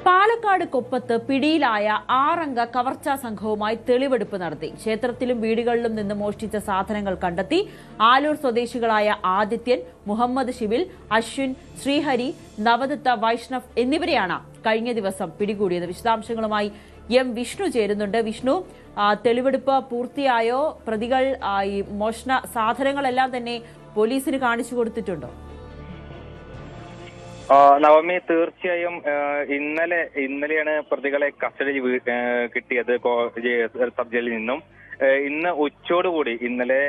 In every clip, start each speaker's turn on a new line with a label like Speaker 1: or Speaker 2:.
Speaker 1: പാലക്കാട് കൊപ്പത്ത് പിടിയിലായ 6 അംഗ കവർച്ചാ സംഘവുമായി തെളിവെടുപ്പ് നടത്തി. ക്ഷേത്രത്തിലും വീടുകളിലും നിന്ന് മോഷ്ടിച്ച സാധനങ്ങൾ കണ്ടെത്തി. ആലൂർ സ്വദേശികളായ ആദിത്യൻ, മുഹമ്മദ് ഷിബിൽ, അശ്വിൻ, ശ്രീഹരി, നവദത്ത, വൈഷ്ണവ് എന്നിവരെയാണ് കഴിഞ്ഞ ദിവസം പിടികൂടിയത്. വിശദാംശങ്ങളുമായി എം വിഷ്ണു ചേരുന്നുണ്ട്. വിഷ്ണു, തെളിവെടുപ്പ് പൂർത്തിയായോ? പ്രതികൾ ഈ മോഷണ സാധനങ്ങളെല്ലാം തന്നെ പോലീസിന് കാണിച്ചു കൊടുത്തിട്ടുണ്ടോ?
Speaker 2: നവമി, തീർച്ചയായും ഇന്നലെയാണ് പ്രതികളെ കസ്റ്റഡിയിൽ കിട്ടിയത് സബ് ജയിലിൽ നിന്നും. ഇന്ന് ഉച്ചയോടുകൂടി, ഇന്നലെ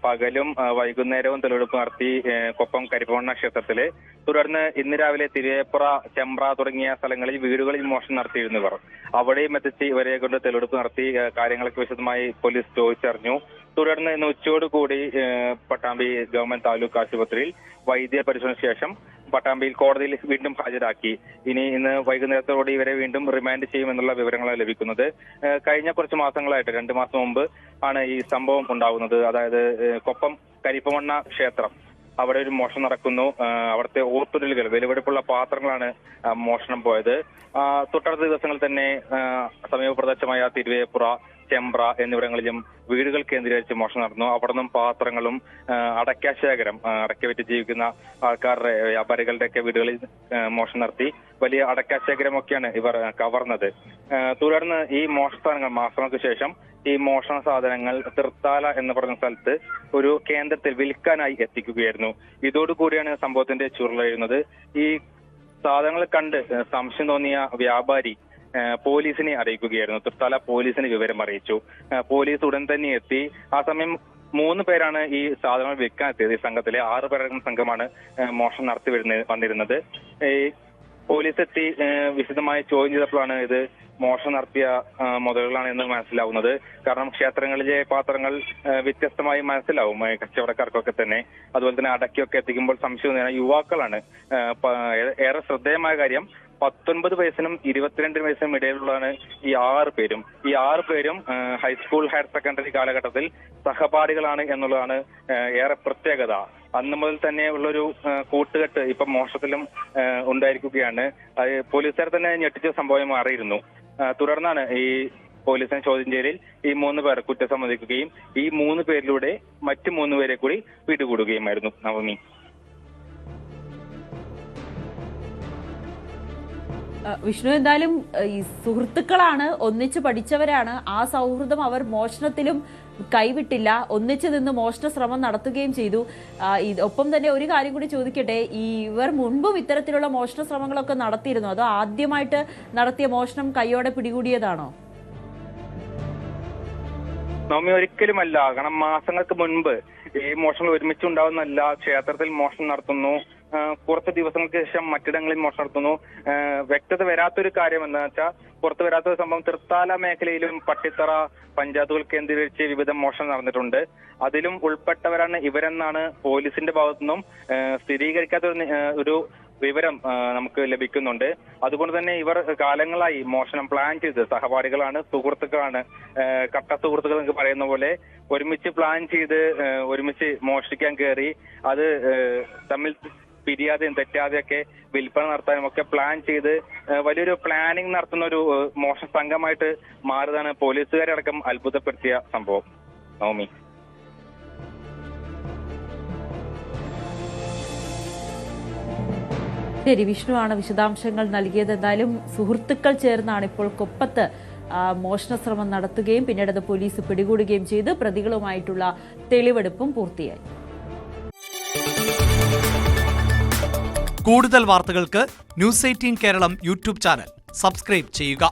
Speaker 2: പകലും വൈകുന്നേരവും തെളിവെടുപ്പ് നടത്തി കൊപ്പം കരിപ്പവണ്ണ ക്ഷേത്രത്തില്. തുടർന്ന് ഇന്ന് രാവിലെ തിരുവേപ്പുറ, ചെമ്പ്ര തുടങ്ങിയ സ്ഥലങ്ങളിൽ വീടുകളിൽ മോഷണം നടത്തിയിരുന്നു ഇവർ. അവിടെയും എത്തിച്ച് ഇവരെ കൊണ്ട് തെളിവെടുപ്പ് നടത്തി കാര്യങ്ങളൊക്കെ വിശദമായി പോലീസ് ചോദിച്ചറിഞ്ഞു. തുടർന്ന് ഇന്ന് ഉച്ചയോടുകൂടി പട്ടാമ്പി ഗവൺമെന്റ് താലൂക്ക് ആശുപത്രിയിൽ വൈദ്യ പരിശോധന ശേഷം പട്ടാമ്പിയിൽ കോടതിയിൽ വീണ്ടും ഹാജരാക്കി. ഇന്ന് വൈകുന്നേരത്തോടെ ഇവരെ വീണ്ടും റിമാൻഡ് ചെയ്യുമെന്നുള്ള വിവരങ്ങളാണ് ലഭിക്കുന്നത്. കഴിഞ്ഞ കുറച്ച് മാസങ്ങളായിട്ട് 2 മാസം മുമ്പ് ആണ് ഈ സംഭവം ഉണ്ടാകുന്നത്. അതായത് കൊപ്പം കരിപ്പമണ്ണ ക്ഷേത്രം, അവിടെ ഒരു മോഷണം നടക്കുന്നു. അവിടുത്തെ ഓർത്തുടലുകൾ, വിലപിടിപ്പുള്ള പാത്രങ്ങളാണ് മോഷണം പോയത്. തൊട്ടടുത്ത ദിവസങ്ങളിൽ തന്നെ സമീപ പ്രദേശമായ തിരുവേപ്പുറ, ചെമ്പ്ര എന്നിവിടങ്ങളിലും വീടുകൾ കേന്ദ്രീകരിച്ച് മോഷണം നടന്നു. അവിടെ നിന്നും പാത്രങ്ങളും അടയ്ക്കാശേഖരം, അടയ്ക്ക വിറ്റ് ജീവിക്കുന്ന ആൾക്കാരുടെ, വ്യാപാരികളുടെ ഒക്കെ വീടുകളിൽ മോഷണം നടത്തി. വലിയ അടയ്ക്കാശേഖരമൊക്കെയാണ് ഇവർ കവർന്നത്. തുടർന്ന് ഈ മോഷണ മാസങ്ങൾക്ക് ശേഷം ഈ മോഷണ സാധനങ്ങൾ തൃത്താല എന്ന് പറഞ്ഞ സ്ഥലത്ത് ഒരു കേന്ദ്രത്തിൽ വിൽക്കാനായി എത്തിക്കുകയായിരുന്നു. ഇതോടുകൂടിയാണ് സംഭവത്തിന്റെ ചുരുളെഴുന്നത്. ഈ സാധനങ്ങൾ കണ്ട് സംശയം തോന്നിയ വ്യാപാരി പോലീസിനെ അറിയിക്കുകയായിരുന്നു. തൃത്താല പോലീസിന് വിവരം അറിയിച്ചു. പോലീസ് ഉടൻ തന്നെ എത്തി. ആ സമയം 3 പേരാണ് ഈ സാധനങ്ങൾ വിൽക്കാൻ എത്തിയത്. ഈ സംഘത്തിലെ 6 പേരടങ്ങുന്ന സംഘമാണ് മോഷണം നടത്തി വന്നിരുന്നത്. ഈ പോലീസ് എത്തി വിശദമായി ചോദ്യം ചെയ്തപ്പോഴാണ് ഇത് മോഷണം നടത്തിയ മുതലുകളാണ് എന്ന് മനസ്സിലാവുന്നത്. കാരണം ക്ഷേത്രങ്ങളിലെ പാത്രങ്ങൾ വ്യത്യസ്തമായി മനസ്സിലാവും കച്ചവടക്കാർക്കൊക്കെ തന്നെ. അതുപോലെ തന്നെ അടക്കിയൊക്കെ എത്തിക്കുമ്പോൾ സംശയം യുവാക്കളാണ്. ഏറെ ശ്രദ്ധേയമായ കാര്യം, 19 വയസ്സിനും 22 വയസ്സിനും ഇടയിലുള്ളതാണ് ഈ 6 പേരും. ഈ 6 പേരും ഹൈസ്കൂൾ, ഹയർ സെക്കൻഡറി കാലഘട്ടത്തിൽ സഹപാഠികളാണ് എന്നുള്ളതാണ് ഏറെ പ്രത്യേകത. അന്ന് മുതൽ തന്നെ ഉള്ളൊരു കൂട്ടുകെട്ട് ഇപ്പം മോഷണത്തിലും ഉണ്ടായിരിക്കുകയാണ്. പോലീസുകാർ തന്നെ ഞെട്ടിച്ച സംഭവം മാറിയിരുന്നു. തുടർന്നാണ് ഈ പോലീസിനെ ചോദ്യം ചെയ്യലിൽ ഈ 3 പേർ കുറ്റം സമ്മതിക്കുകയും ഈ 3 പേരിലൂടെ മറ്റു 3 പേരെ കൂടി പിടികൂടുകയുമായിരുന്നു. നവമി,
Speaker 1: വിഷ്ണു, എന്തായാലും ഈ സുഹൃത്തുക്കളാണ്, ഒന്നിച്ച് പഠിച്ചവരാണ്. ആ സൗഹൃദം അവർ മോഷണത്തിലും കൈവിട്ടില്ല. ഒന്നിച്ച് നിന്ന് മോഷണ ശ്രമം നടത്തുകയും ചെയ്തു. ഒപ്പം തന്നെ ഒരു കാര്യം കൂടി ചോദിക്കട്ടെ, ഇവർ മുൻപും ഇത്തരത്തിലുള്ള മോഷണ ശ്രമങ്ങളൊക്കെ നടത്തിയിരുന്നു, അതോ ആദ്യമായിട്ട് നടത്തിയ മോഷണം കൈയോടെ പിടികൂടിയതാണോ?
Speaker 2: നവമി, ഒരിക്കലുമല്ല. കാരണം മാസങ്ങൾക്ക് മുൻപ് ഈ മോഷണങ്ങൾ ഒരുമിച്ചുണ്ടാവുന്നല്ല. ക്ഷേത്രത്തിൽ മോഷണം നടത്തുന്നു, കുറച്ച് ദിവസങ്ങൾക്ക് ശേഷം മറ്റിടങ്ങളിൽ മോഷണം നടത്തുന്നു. വ്യക്തത വരാത്തൊരു കാര്യം എന്താ വെച്ചാൽ, പുറത്തു വരാത്തൊരു സംഭവം, തൃത്താല മേഖലയിലും പട്ടിത്തറ പഞ്ചായത്തുകൾ കേന്ദ്രീകരിച്ച് വിവിധ മോഷണം നടന്നിട്ടുണ്ട്. അതിലും ഉൾപ്പെട്ടവരാണ് ഇവരെന്നാണ് പോലീസിന്റെ ഭാഗത്തുനിന്നും സ്ഥിരീകരിക്കാത്ത ഒരു വിവരം നമുക്ക് ലഭിക്കുന്നുണ്ട്. അതുകൊണ്ട് തന്നെ ഇവർ കാലങ്ങളായി മോഷണം പ്ലാൻ ചെയ്ത്, സഹപാഠികളാണ്, സുഹൃത്തുക്കളാണ്, കട്ട സുഹൃത്തുക്കൾ എന്നൊക്കെ പറയുന്ന പോലെ ഒരുമിച്ച് പ്ലാൻ ചെയ്ത് ഒരുമിച്ച് മോഷ്ടിക്കാൻ കയറി. അത് തമ്മിൽ പിരിയാതെയും തെറ്റാതെയൊക്കെ വിൽപ്പന നടത്താനും ഒക്കെ പ്ലാൻ ചെയ്ത് വലിയൊരു പ്ലാനിങ് നടത്തുന്ന ഒരു മോഷണ സംഘമായിട്ട് മാറിയതാണ് പോലീസുകാരെ അടക്കം അത്ഭുതപ്പെടുത്തിയ സംഭവം. നവമി,
Speaker 1: ശരി, വിഷ്ണുവാണ് വിശദാംശങ്ങൾ നൽകിയത്. എന്തായാലും സുഹൃത്തുക്കൾ ചേർന്നാണ് ഇപ്പോൾ കൊപ്പത്ത് മോഷണ ശ്രമം നടത്തുകയും പിന്നീട് അത് പോലീസ് പിടികൂടുകയും ചെയ്ത് പ്രതികളുമായിട്ടുള്ള തെളിവെടുപ്പും പൂർത്തിയായി.
Speaker 3: കൂടുതൽ വാർത്തകൾക്ക് News 18 Keralam YouTube channel subscribe ചെയ്യുക.